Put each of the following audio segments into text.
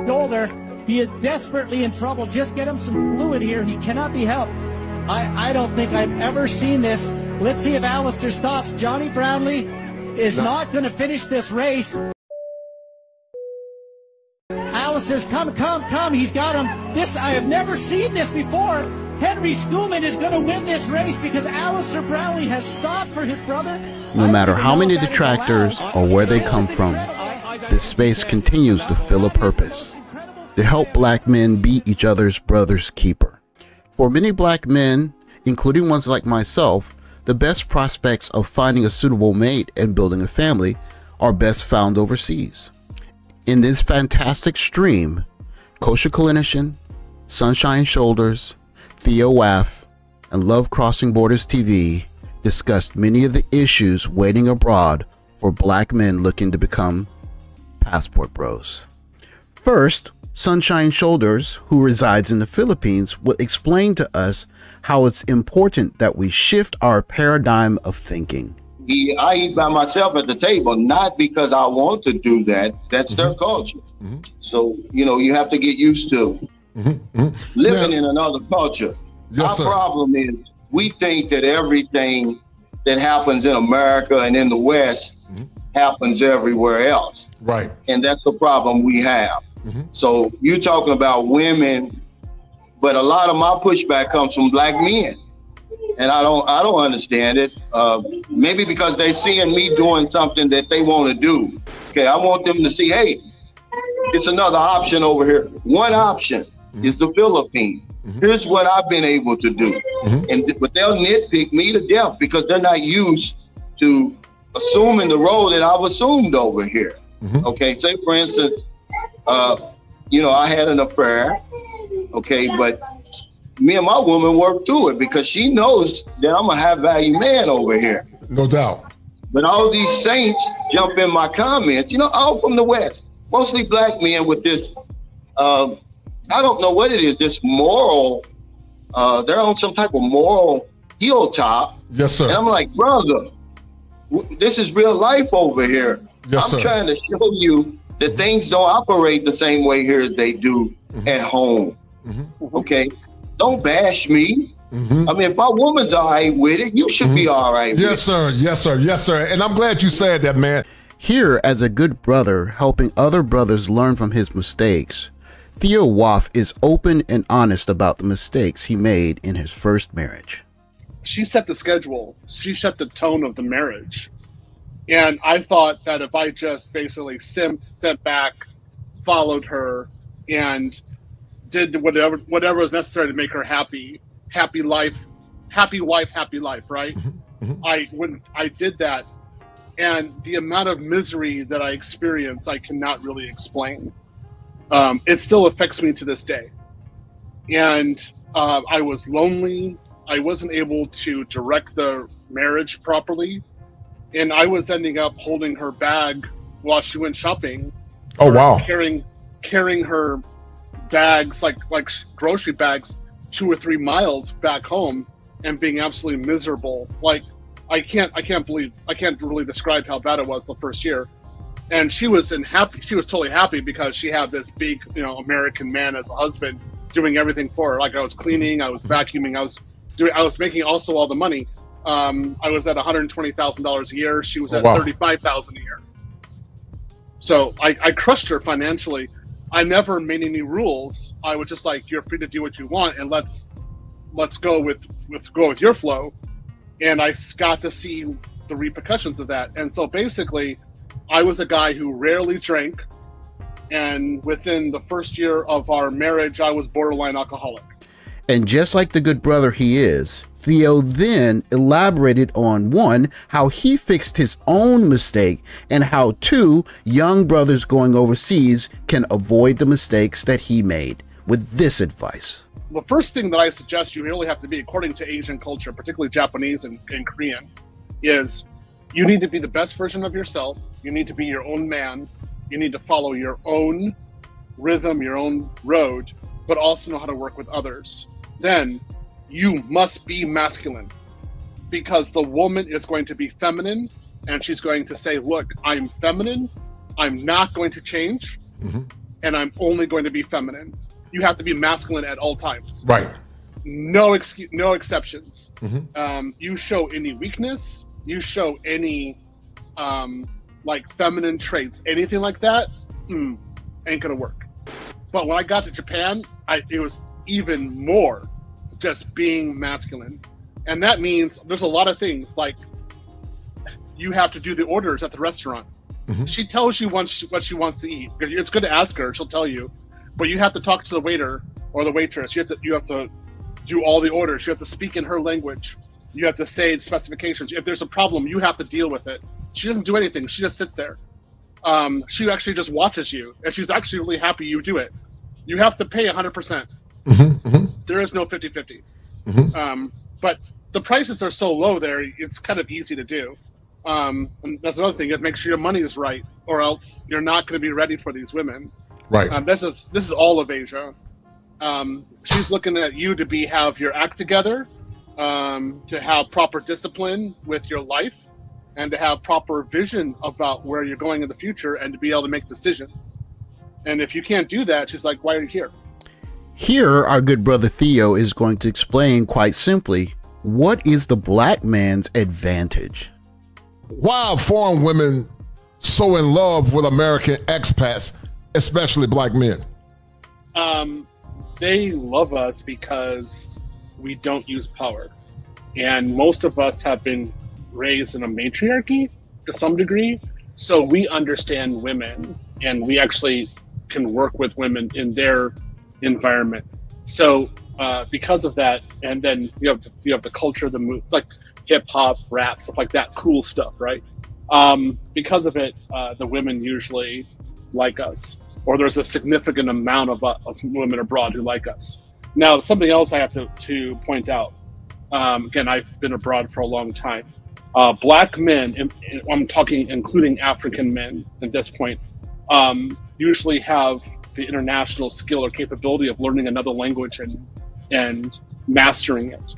shoulder. He is desperately in trouble. Just get him some fluid here. He cannot be helped. I don't think I've ever seen this. Let's see if Alistair stops. Johnny Brownlee is not going to finish this race. Alistair's come. He's got him. I have never seen this before. Henry Schoolman is going to win this race because Alistair Brownlee has stopped for his brother. No matter how many detractors or where they come from, this space continues to fill a purpose: to help black men be each other's brother's keeper. For many black men, including ones like myself, the best prospects of finding a suitable mate and building a family are best found overseas. In this fantastic stream, Kosher Clinician, Sunshine Shoulders, Theo Waff, and Love Crossing Borders TV discussed many of the issues waiting abroad for black men looking to become passport bros. First, Sunshine Shoulders, who resides in the Philippines, will explain to us how it's important that we shift our paradigm of thinking. I eat by myself at the table, not because I want to do that. That's their culture. So, you know, you have to get used to living in another culture. Our problem is we think that everything that happens in America and in the West happens everywhere else. Right. And that's the problem we have. So you're talking about women, but a lot of my pushback comes from black men. And I don't understand it. Maybe because they're seeing me doing something that they want to do. Okay, I want them to see, hey, it's another option over here. One option is the Philippines. Here's what I've been able to do. But they'll nitpick me to death because they're not used to assuming the role that I've assumed over here. Okay, say for instance, you know, I had an affair, okay, but me and my woman worked through it because she knows that I'm a high value man over here. No doubt. But all these saints jump in my comments, you know, all from the West, mostly black men with this, I don't know what it is, this moral, they're on some type of moral heel top. Yes, sir. And I'm like, brother, this is real life over here. Yes, I'm trying to show you that things don't operate the same way here as they do at home. Okay? Don't bash me. I mean, if my woman's all right with it, you should be all right with it. Yes, sir. Yes, sir. Yes, sir. And I'm glad you said that, man. Here, as a good brother helping other brothers learn from his mistakes, Theo Waff is open and honest about the mistakes he made in his first marriage. She set the schedule. She set the tone of the marriage. And I thought that if I just basically sat back, followed her, and did whatever was necessary to make her happy life, happy wife, happy life, right? When I did that, and the amount of misery that I experienced, I cannot really explain. It still affects me to this day. And I was lonely. I wasn't able to direct the marriage properly. And I was ending up holding her bag while she went shopping. Oh, wow. Carrying her bags, like grocery bags, 2 or 3 miles back home, and being absolutely miserable. Like, I can't really describe how bad it was the first year. And she was totally happy because she had this big, you know, American man as a husband doing everything for her. Like, I was cleaning, I was vacuuming, I was making also all the money. I was at $120,000 a year. She was at $35,000 a year. So I crushed her financially. I never made any rules. I was just like, you're free to do what you want, and let's go with your flow. And I got to see the repercussions of that. And so basically, I was a guy who rarely drank, and within the first year of our marriage, I was borderline alcoholic. And just like the good brother he is, Theo then elaborated on 1, how he fixed his own mistake, and how 2, young brothers going overseas can avoid the mistakes that he made with this advice. The first thing that I suggest you really have to be, according to Asian culture, particularly Japanese and Korean, is you need to be the best version of yourself. You need to be your own man. You need to follow your own rhythm, your own road, but also know how to work with others. Then you must be masculine, because the woman is going to be feminine, and she's going to say, look, I'm feminine. I'm not going to change. and I'm only going to be feminine. You have to be masculine at all times. Right. No excuse, no exceptions. You show any weakness, you show any like feminine traits, anything like that, ain't gonna work. But when I got to Japan, it was even more just being masculine. And that means there's a lot of things, like you have to do the orders at the restaurant. She tells you what she wants to eat. It's good to ask her, she'll tell you. But you have to talk to the waiter or the waitress. You have to do all the orders. You have to speak in her language. You have to say specifications. If there's a problem, you have to deal with it. She doesn't do anything. She just sits there. She actually just watches you, and she's actually really happy you do it. You have to pay 100%. There is no 50-50. But the prices are so low there, it's kind of easy to do. And that's another thing. You have to make sure your money is right, or else you're not going to be ready for these women. Right. This is all of Asia. She's looking at you to have your act together, to have proper discipline with your life, and to have proper vision about where you're going in the future, and to be able to make decisions. And if you can't do that, she's like, why are you here? Here, our good brother Theo is going to explain quite simply, what is the black man's advantage? Why are foreign women so in love with American expats, especially black men? They love us because we don't use power. And most of us have been raised in a matriarchy to some degree. So we understand women, and we actually can work with women in their environment. So because of that, and then you have the culture, the move, like hip hop, rap, stuff like that, cool stuff, right? Because of it, the women usually like us, or there's a significant amount of women abroad who like us. Now, something else I have to point out. Again, I've been abroad for a long time. Black men, and I'm talking including African men at this point, usually have the international skill or capability of learning another language and mastering it.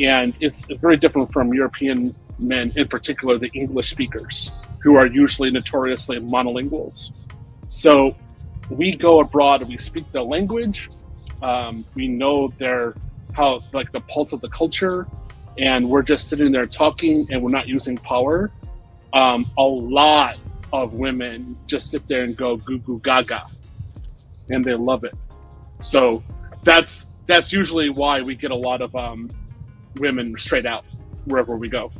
And it's very different from European men, in particular the English speakers, who are usually notoriously monolinguals. So we go abroad and we speak their language. We know the pulse of the culture, and we're just sitting there talking, and we're not using power. A lot of women just sit there and go goo goo gaga, and they love it. So that's usually why we get a lot of women straight out wherever we go.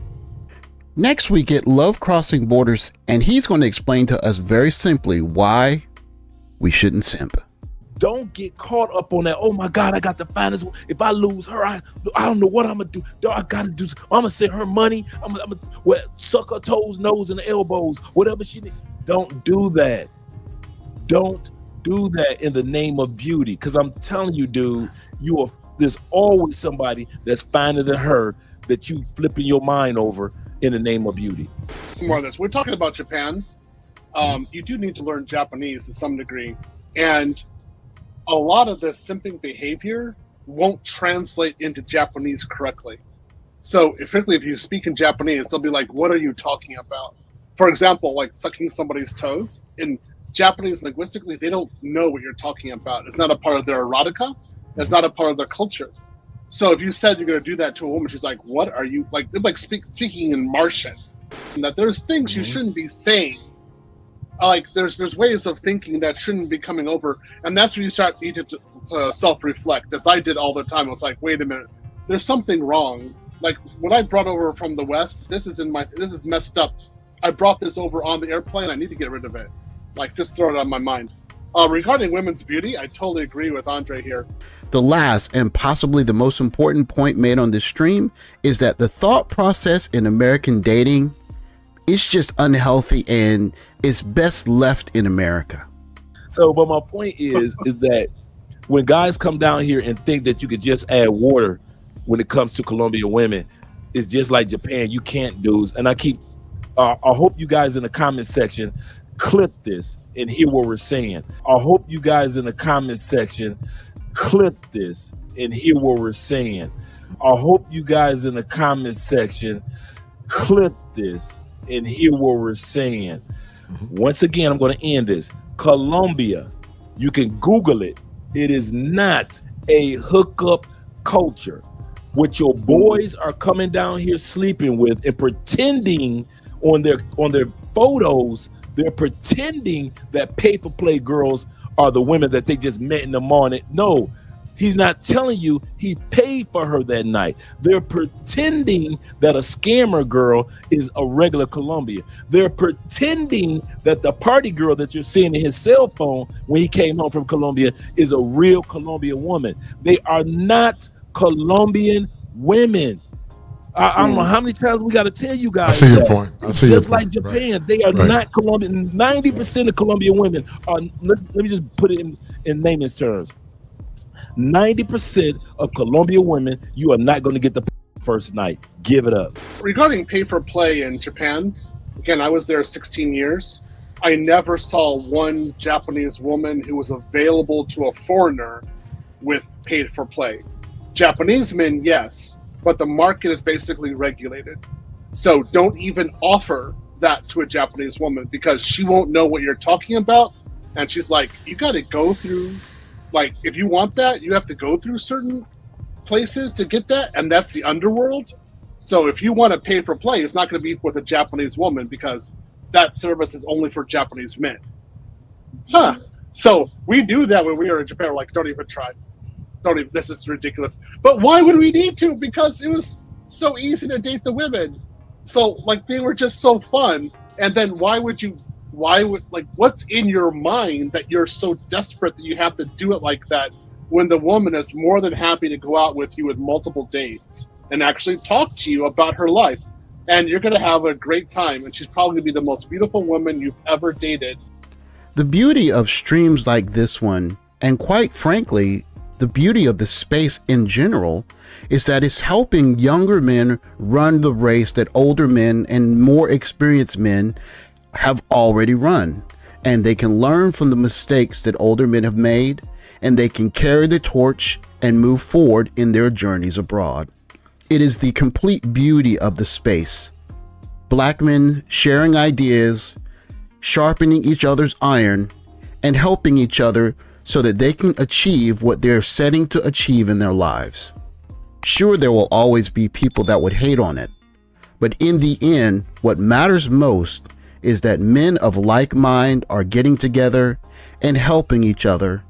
Next, we get Love Crossing Borders, and he's going to explain to us very simply why we shouldn't simp. Don't get caught up on that. Oh my God, I got to find this. If I lose her, I don't know what I'm gonna do. I gotta do. I'm gonna send her money. I'm gonna suck her toes, nose, and elbows, whatever she needs. Don't do that. Don't do that in the name of beauty. Because I'm telling you, dude, there's always somebody that's finer than her that you flipping your mind over in the name of beauty. Some more of this. We're talking about Japan. You do need to learn Japanese to some degree, and a lot of this simping behavior won't translate into Japanese correctly. So, particularly if you speak in Japanese, they'll be like, what are you talking about? For example, like sucking somebody's toes. In Japanese, linguistically, they don't know what you're talking about. It's not a part of their erotica. It's not a part of their culture. So if you said you're going to do that to a woman, she's like, what are you, like speaking in Martian. And that there's things you shouldn't be saying. Like there's ways of thinking that shouldn't be coming over, and that's when you need to self-reflect, as I did all the time. I was like, wait a minute, there's something wrong. Like when I brought over from the West, this is messed up. I brought this over on the airplane. I need to get rid of it. Like just throw it on my mind. Regarding women's beauty, I totally agree with Andre here. The last and possibly the most important point made on this stream is that the thought process in American dating is just unhealthy, and it's best left in America. So, but my point is that when guys come down here and think that you could just add water when it comes to Colombian women, it's just like Japan. You can't, dudes. And I hope you guys in the comment section clip this and hear what we're saying. I hope you guys in the comment section clip this and hear what we're saying. I hope you guys in the comment section clip this and hear what we're saying. Once again, I'm going to end this. Colombia You can Google it. It is not a hookup culture. What your boys are coming down here sleeping with and pretending on their photos, they're pretending that pay-for-play girls are the women that they just met in the morning. No, he's not telling you he paid for her that night. They're pretending that a scammer girl is a regular Colombian. They're pretending that the party girl that you're seeing in his cell phone when he came home from Colombia is a real Colombian woman. They are not Colombian women. I don't know how many times we got to tell you guys. I see your point. I see your point. Just like Japan, they are not Colombian. 90% of Colombian women are. Let me just put it in layman's terms. 90% of Colombian women, you are not going to get the first night. Give it up. Regarding pay for play in Japan, again, I was there 16 years. I never saw one Japanese woman who was available to a foreigner with paid for play. Japanese men, yes, but the market is basically regulated. So don't even offer that to a Japanese woman because she won't know what you're talking about. And she's like, you got to go through, like, if you want that, you have to go through certain places to get that. And that's the underworld. So if you want to pay for play, it's not going to be with a Japanese woman because that service is only for Japanese men. Huh. So we do that when we were in Japan. We're like, don't even try. This is ridiculous. But why would we need to? Because it was so easy to date the women. So like they were just so fun. And then what's in your mind that you're so desperate that you have to do it like that when the woman is more than happy to go out with you with multiple dates and actually talk to you about her life. And you're going to have a great time. And she's probably going to be the most beautiful woman you've ever dated. The beauty of streams like this one, and quite frankly, the beauty of the space in general, is that it's helping younger men run the race that older men and more experienced men have already run. And they can learn from the mistakes that older men have made, and they can carry the torch and move forward in their journeys abroad. It is the complete beauty of the space. Black men sharing ideas, sharpening each other's iron, and helping each other so that they can achieve what they're setting to achieve in their lives. Sure, there will always be people that would hate on it, but in the end, what matters most is that men of like mind are getting together and helping each other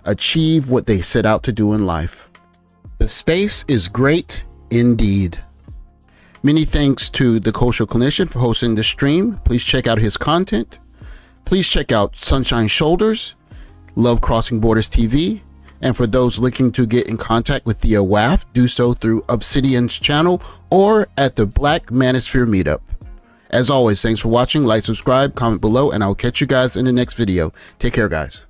achieve what they set out to do in life. The space is great indeed. Many thanks to the Cultural Clinician for hosting this stream. Please check out his content. Please check out Sunshine Shoulders, Love Crossing Borders TV, and for those looking to get in contact with Theo Waff, do so through Obsidian's channel or at the Black Manosphere Meetup. As always, thanks for watching. Like, subscribe, comment below, and I'll catch you guys in the next video. Take care, guys.